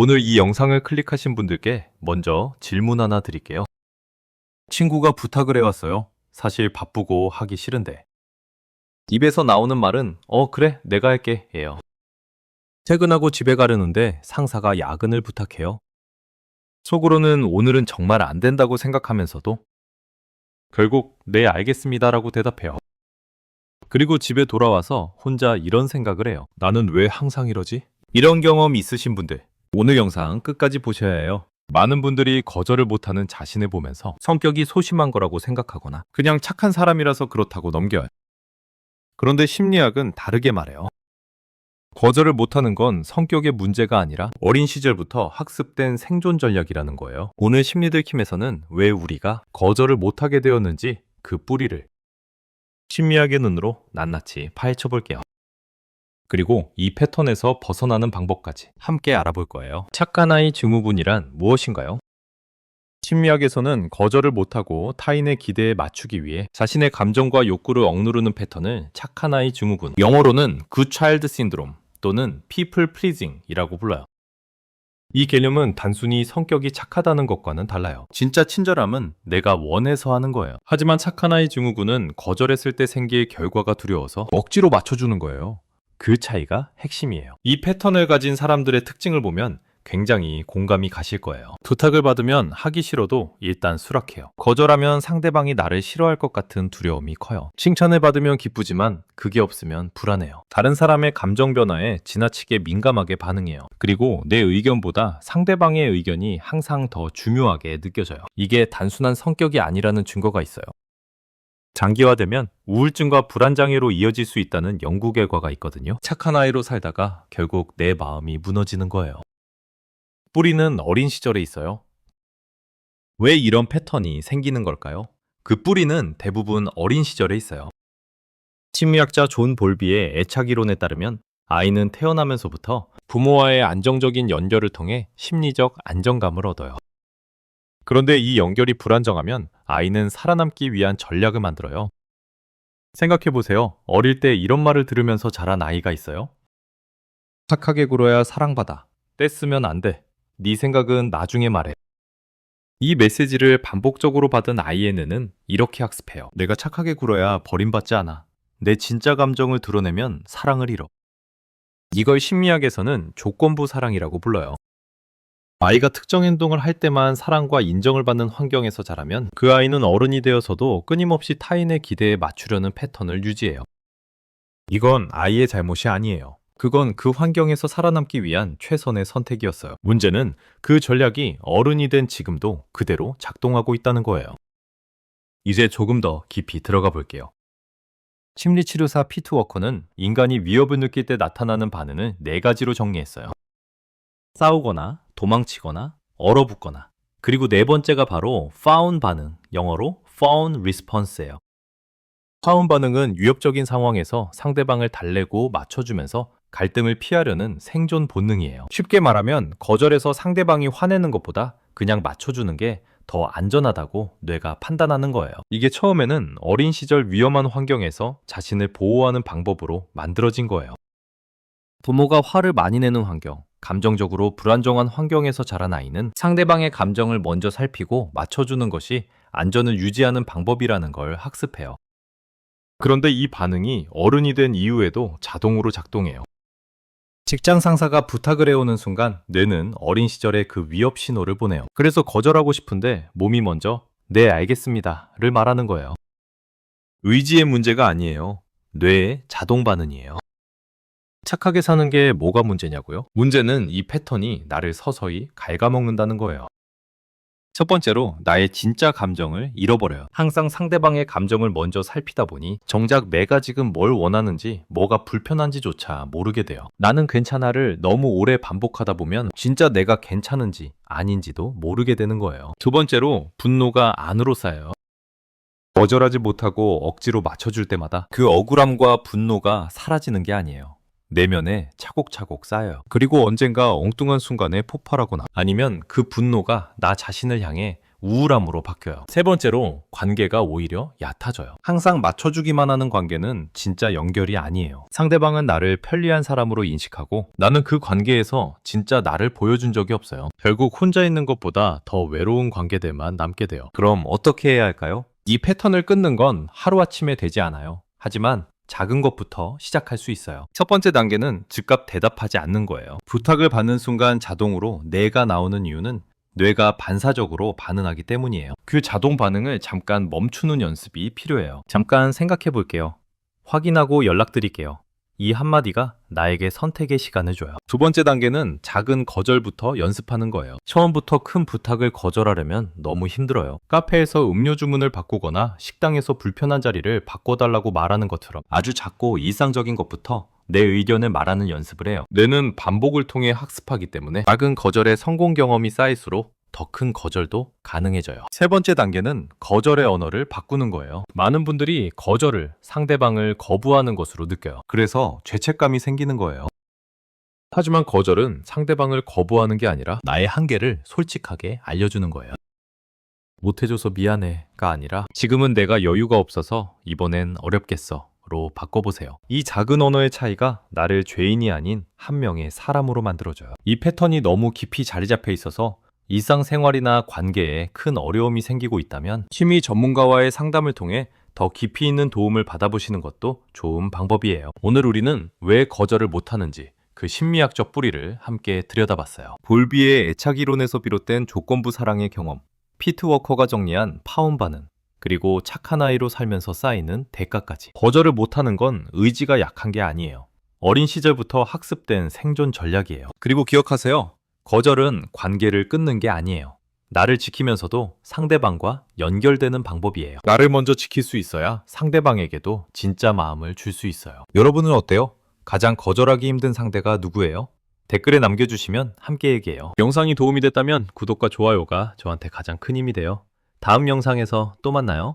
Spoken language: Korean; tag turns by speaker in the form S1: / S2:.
S1: 오늘 이 영상을 클릭하신 분들께 먼저 질문 하나 드릴게요. 친구가 부탁을 해왔어요. 사실 바쁘고 하기 싫은데. 입에서 나오는 말은 그래 내가 할게 예요. 퇴근하고 집에 가려는데 상사가 야근을 부탁해요. 속으로는 오늘은 정말 안 된다고 생각하면서도 결국 네 알겠습니다라고 대답해요. 그리고 집에 돌아와서 혼자 이런 생각을 해요. 나는 왜 항상 이러지? 이런 경험 있으신 분들 오늘 영상 끝까지 보셔야 해요. 많은 분들이 거절을 못하는 자신을 보면서 성격이 소심한 거라고 생각하거나 그냥 착한 사람이라서 그렇다고 넘겨요. 그런데 심리학은 다르게 말해요. 거절을 못하는 건 성격의 문제가 아니라 어린 시절부터 학습된 생존 전략이라는 거예요. 오늘 심리들킴에서는 왜 우리가 거절을 못하게 되었는지 그 뿌리를 심리학의 눈으로 낱낱이 파헤쳐 볼게요. 그리고 이 패턴에서 벗어나는 방법까지 함께 알아볼 거예요. 착한 아이 증후군이란 무엇인가요? 심리학에서는 거절을 못하고 타인의 기대에 맞추기 위해 자신의 감정과 욕구를 억누르는 패턴을 착한 아이 증후군, 영어로는 Good Child Syndrome 또는 People Pleasing이라고 불러요. 이 개념은 단순히 성격이 착하다는 것과는 달라요. 진짜 친절함은 내가 원해서 하는 거예요. 하지만 착한 아이 증후군은 거절했을 때 생길 결과가 두려워서 억지로 맞춰주는 거예요. 그 차이가 핵심이에요. 이 패턴을 가진 사람들의 특징을 보면 굉장히 공감이 가실 거예요. 부탁을 받으면 하기 싫어도 일단 수락해요. 거절하면 상대방이 나를 싫어할 것 같은 두려움이 커요. 칭찬을 받으면 기쁘지만 그게 없으면 불안해요. 다른 사람의 감정 변화에 지나치게 민감하게 반응해요. 그리고 내 의견보다 상대방의 의견이 항상 더 중요하게 느껴져요. 이게 단순한 성격이 아니라는 증거가 있어요. 장기화되면 우울증과 불안장애로 이어질 수 있다는 연구 결과가 있거든요. 착한 아이로 살다가 결국 내 마음이 무너지는 거예요. 뿌리는 어린 시절에 있어요. 왜 이런 패턴이 생기는 걸까요? 그 뿌리는 대부분 어린 시절에 있어요. 심리학자 존 볼비의 애착이론에 따르면 아이는 태어나면서부터 부모와의 안정적인 연결을 통해 심리적 안정감을 얻어요. 그런데 이 연결이 불안정하면 아이는 살아남기 위한 전략을 만들어요. 생각해보세요. 어릴 때 이런 말을 들으면서 자란 아이가 있어요? 착하게 굴어야 사랑받아. 떼쓰면 안 돼. 네 생각은 나중에 말해. 이 메시지를 반복적으로 받은 아이의 뇌는 이렇게 학습해요. 내가 착하게 굴어야 버림받지 않아. 내 진짜 감정을 드러내면 사랑을 잃어. 이걸 심리학에서는 조건부 사랑이라고 불러요. 아이가 특정 행동을 할 때만 사랑과 인정을 받는 환경에서 자라면 그 아이는 어른이 되어서도 끊임없이 타인의 기대에 맞추려는 패턴을 유지해요. 이건 아이의 잘못이 아니에요. 그건 그 환경에서 살아남기 위한 최선의 선택이었어요. 문제는 그 전략이 어른이 된 지금도 그대로 작동하고 있다는 거예요. 이제 조금 더 깊이 들어가 볼게요. 심리치료사 피트 워커는 인간이 위협을 느낄 때 나타나는 반응을 4가지로 정리했어요. 싸우거나 도망치거나 얼어붙거나 그리고 4번째가 바로 fawn 반응, 영어로 fawn response예요. fawn 반응은 위협적인 상황에서 상대방을 달래고 맞춰주면서 갈등을 피하려는 생존 본능이에요. 쉽게 말하면 거절해서 상대방이 화내는 것보다 그냥 맞춰주는 게 더 안전하다고 뇌가 판단하는 거예요. 이게 처음에는 어린 시절 위험한 환경에서 자신을 보호하는 방법으로 만들어진 거예요. 부모가 화를 많이 내는 환경, 감정적으로 불안정한 환경에서 자란 아이는 상대방의 감정을 먼저 살피고 맞춰주는 것이 안전을 유지하는 방법이라는 걸 학습해요. 그런데 이 반응이 어른이 된 이후에도 자동으로 작동해요. 직장 상사가 부탁을 해오는 순간 뇌는 어린 시절의 그 위협 신호를 보내요. 그래서 거절하고 싶은데 몸이 먼저 네 알겠습니다를 말하는 거예요. 의지의 문제가 아니에요. 뇌의 자동 반응이에요. 착하게 사는 게 뭐가 문제냐고요? 문제는 이 패턴이 나를 서서히 갉아먹는다는 거예요. 첫 번째로 나의 진짜 감정을 잃어버려요. 항상 상대방의 감정을 먼저 살피다 보니 정작 내가 지금 뭘 원하는지 뭐가 불편한지조차 모르게 돼요. 나는 괜찮아를 너무 오래 반복하다 보면 진짜 내가 괜찮은지 아닌지도 모르게 되는 거예요. 두 번째로 분노가 안으로 쌓여요. 거절하지 못하고 억지로 맞춰줄 때마다 그 억울함과 분노가 사라지는 게 아니에요. 내면에 차곡차곡 쌓여요. 그리고 언젠가 엉뚱한 순간에 폭발하거나 아니면 그 분노가 나 자신을 향해 우울함으로 바뀌어요. 세 번째로 관계가 오히려 얕아져요. 항상 맞춰주기만 하는 관계는 진짜 연결이 아니에요. 상대방은 나를 편리한 사람으로 인식하고 나는 그 관계에서 진짜 나를 보여준 적이 없어요. 결국 혼자 있는 것보다 더 외로운 관계들만 남게 돼요. 그럼 어떻게 해야 할까요? 이 패턴을 끊는 건 하루아침에 되지 않아요. 하지만 작은 것부터 시작할 수 있어요. 첫 번째 단계는 즉각 대답하지 않는 거예요. 부탁을 받는 순간 자동으로 내가 나오는 이유는 뇌가 반사적으로 반응하기 때문이에요. 그 자동 반응을 잠깐 멈추는 연습이 필요해요. 잠깐 생각해 볼게요. 확인하고 연락드릴게요. 이 한마디가 나에게 선택의 시간을 줘요. 두 번째 단계는 작은 거절부터 연습하는 거예요. 처음부터 큰 부탁을 거절하려면 너무 힘들어요. 카페에서 음료 주문을 바꾸거나 식당에서 불편한 자리를 바꿔달라고 말하는 것처럼 아주 작고 일상적인 것부터 내 의견을 말하는 연습을 해요. 뇌는 반복을 통해 학습하기 때문에 작은 거절의 성공 경험이 쌓일수록 더 큰 거절도 가능해져요. 세 번째 단계는 거절의 언어를 바꾸는 거예요. 많은 분들이 거절을 상대방을 거부하는 것으로 느껴요. 그래서 죄책감이 생기는 거예요. 하지만 거절은 상대방을 거부하는 게 아니라 나의 한계를 솔직하게 알려주는 거예요. 못해줘서 미안해가 아니라 지금은 내가 여유가 없어서 이번엔 어렵겠어 로 바꿔보세요. 이 작은 언어의 차이가 나를 죄인이 아닌 한 명의 사람으로 만들어줘요. 이 패턴이 너무 깊이 자리 잡혀 있어서 일상생활이나 관계에 큰 어려움이 생기고 있다면 심리 전문가와의 상담을 통해 더 깊이 있는 도움을 받아보시는 것도 좋은 방법이에요. 오늘 우리는 왜 거절을 못하는지 그 심리학적 뿌리를 함께 들여다봤어요. 볼비의 애착이론에서 비롯된 조건부 사랑의 경험, 피트워커가 정리한 파운 반응, 그리고 착한 아이로 살면서 쌓이는 대가까지. 거절을 못하는 건 의지가 약한 게 아니에요. 어린 시절부터 학습된 생존 전략이에요. 그리고 기억하세요. 거절은 관계를 끊는 게 아니에요. 나를 지키면서도 상대방과 연결되는 방법이에요. 나를 먼저 지킬 수 있어야 상대방에게도 진짜 마음을 줄 수 있어요. 여러분은 어때요? 가장 거절하기 힘든 상대가 누구예요? 댓글에 남겨주시면 함께 얘기해요. 영상이 도움이 됐다면 구독과 좋아요가 저한테 가장 큰 힘이 돼요. 다음 영상에서 또 만나요.